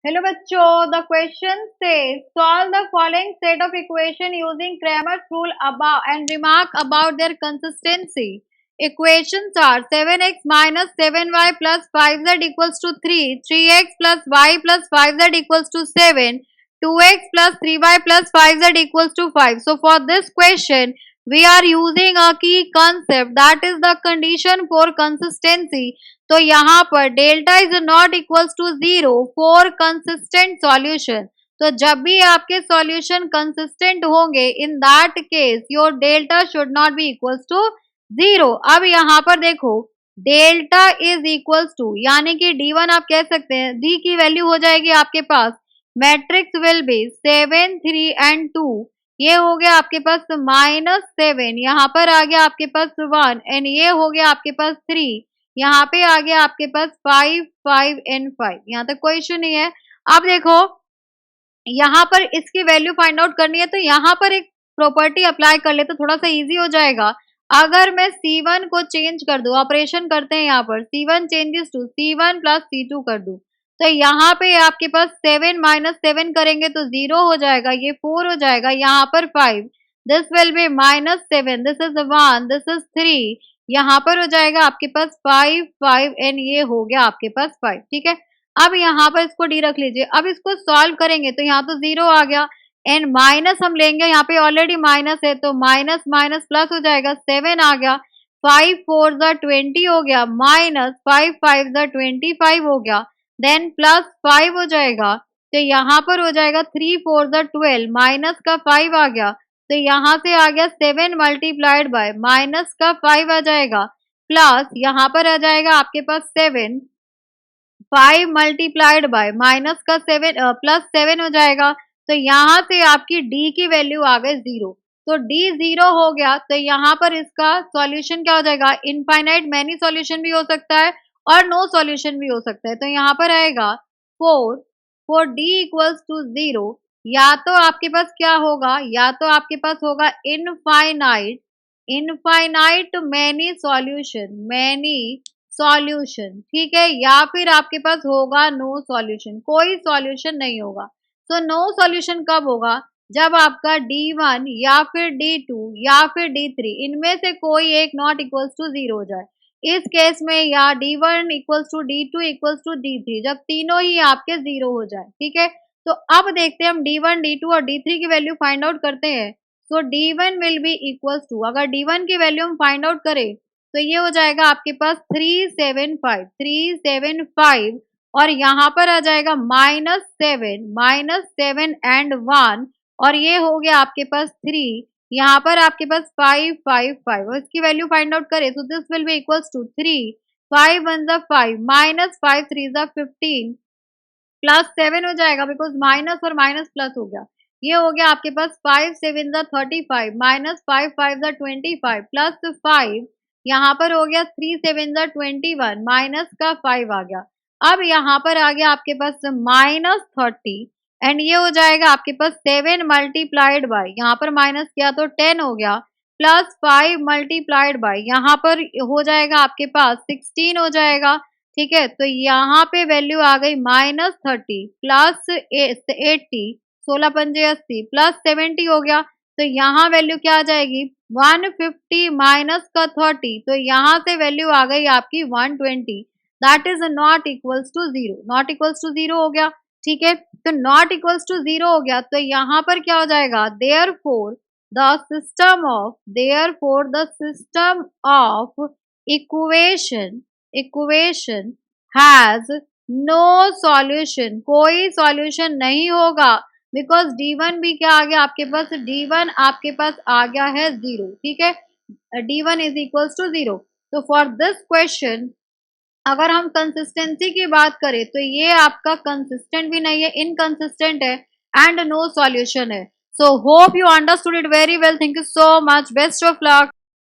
Hello बच्चों, the question says solve the following set of equation using Cramer's rule above and remark about their consistency. Equations are 7x minus 7y plus 5z equals to 3, 3x plus y plus 5z equals to 7, 2x plus 3y plus 5z equals to 5. So for this question, we are using a key concept, that is the condition for consistency. तो यहाँ पर delta is not equals to 0 for consistent solution. तो जब भी आपके solution consistent होंगे, in that case your delta should not be equals to 0. अब यहाँ पर देखो, डेल्टा इज इक्वल्स टू, यानी कि d1 आप कह सकते हैं, d की वैल्यू हो जाएगी आपके पास, मैट्रिक्स विल बी 7 3 एंड 2. ये हो गया आपके पास -7, यहाँ पर आ गया आपके पास 1 एंड ये हो गया आपके पास 3, यहाँ पे आ गया आपके पास 5 5 एंड 5. यहाँ तक कोई इश्यू नहीं है. अब देखो, यहाँ पर इसकी वैल्यू फाइंड आउट करनी है, तो यहाँ पर एक प्रॉपर्टी अप्लाई कर ले तो थोड़ा सा इजी हो जाएगा. अगर मैं C1 को चेंज कर दूं, ऑपरेशन करते हैं यहाँ पर, C1 changes to C1 plus C2 कर दूं, तो यहाँ पे आपके पास 7 माइनस 7 करेंगे तो 0 हो जाएगा, ये 4 हो जाएगा, यहाँ पर 5, this will B -7, this is 1, this is 3, यहाँ पर हो जाएगा आपके पास 5 5 एंड ये हो गया आपके पास 5. ठीक है, अब यहाँ पर इसको डी रख लीजिए. अब इसको सॉल्व करेंगे तो यहाँ तो 0 आ गया एंड माइनस हम लेंगे, यहाँ पे ऑलरेडी माइनस है तो माइनस माइनस प्लस हो जाएगा, 7 आ गया, 5 4 20 हो गया, माइनस 5 5 25 हो गया, देन प्लस 5 हो जाएगा, तो यहाँ पर हो जाएगा 3 4 12, माइनस का 5 आ गया, तो यहाँ से आ गया 7 मल्टीप्लाइड बाय माइनस का 5 आ जाएगा, प्लस यहाँ पर आ जाएगा आपके पास 7, 5 मल्टीप्लाइड बाय माइनस का 7 प्लस 7 हो जाएगा, तो यहाँ से आपकी d की वैल्यू आ गई 0. तो d 0 हो गया, तो यहाँ पर इसका सॉल्यूशन क्या हो जाएगा, इनफाइनाइट मैनी सॉल्यूशन भी हो सकता है और नो सॉल्यूशन भी हो सकता है. तो यहाँ पर आएगा 4 फॉर d इक्वल्स टू 0. या तो आपके पास क्या होगा, या तो आपके पास होगा इनफाइनाइट मैनी सॉल्यूशन, ठीक है, या फिर आपके पास होगा नो सॉल्यूशन, कोई सॉल्यूशन नहीं होगा. तो नो सॉल्यूशन कब होगा, जब आपका D1 या फिर D2 या फिर D3 इनमें से कोई एक नॉट इक्वल्स टू 0 हो जाए. इस केस में या D1 equals to D2 equals to D3, जब तीनों ही आपके 0 हो जाए. ठीक है, तो अब देखते हैं हम D1 D2 और D3 की वैल्यू फाइंड आउट करते हैं. So D1 will be equals to, अगर D1 की वैल्यू हम फाइंड आउट करें तो ये हो जाएगा आपके पास 375 और यहाँ पर आ जाएगा -7 एंड 1 और ये हो गया आपके पास 3, यहाँ पर आपके पास 5 5 5 और इसकी वैल्यू फाइंड आउट करें तो this will be equals to 3 5 1 5 -5 3 15 plus 7 हो जाएगा, बिकॉज माइनस और माइनस प्लस हो गया. ये हो गया आपके पास 5 7 35 -5 5 25 प्लस 5, यहाँ पर हो गया 3 7 21, माइनस का 5 आ गया. अब यहाँ पर आ गया आपके पास -30 एंड ये हो जाएगा आपके पास 7 मल्टीप्लाइड बाय, यहाँ पर माइनस किया तो 10 हो गया, प्लस 5 मल्टीप्लाइड बाय, यहाँ पर हो जाएगा आपके पास 16 हो जाएगा. ठीक है, तो यहाँ पे वैल्यू आ गई -30 प्लस 80, 16 पंजे 80 प्लस 70 हो गया, तो यहाँ वैल्यू क्या आ जाएगी 150 माइनस का 30, तो यहाँ से वैल्यू आ गई आपकी 120, that is not equals to 0. Not equals to 0 हो गया. ठीक है, तो नॉट इक्वल्स टू 0 हो गया, तो यहाँ पर क्या हो जाएगा, therefore the system of equation has no solution, कोई सॉल्यूशन नहीं होगा, बिकॉज D1 भी क्या आ गया आपके पास, D1 आपके पास आ गया है 0. ठीक है, D1 इज इक्वल्स टू 0. तो फॉर दिस क्वेश्चन अगर हम कंसिस्टेंसी की बात करें तो ये आपका कंसिस्टेंट भी नहीं है, इनकंसिस्टेंट है एंड नो सॉल्यूशन है. So hope you understood it very well. Thank you so much. Best of luck.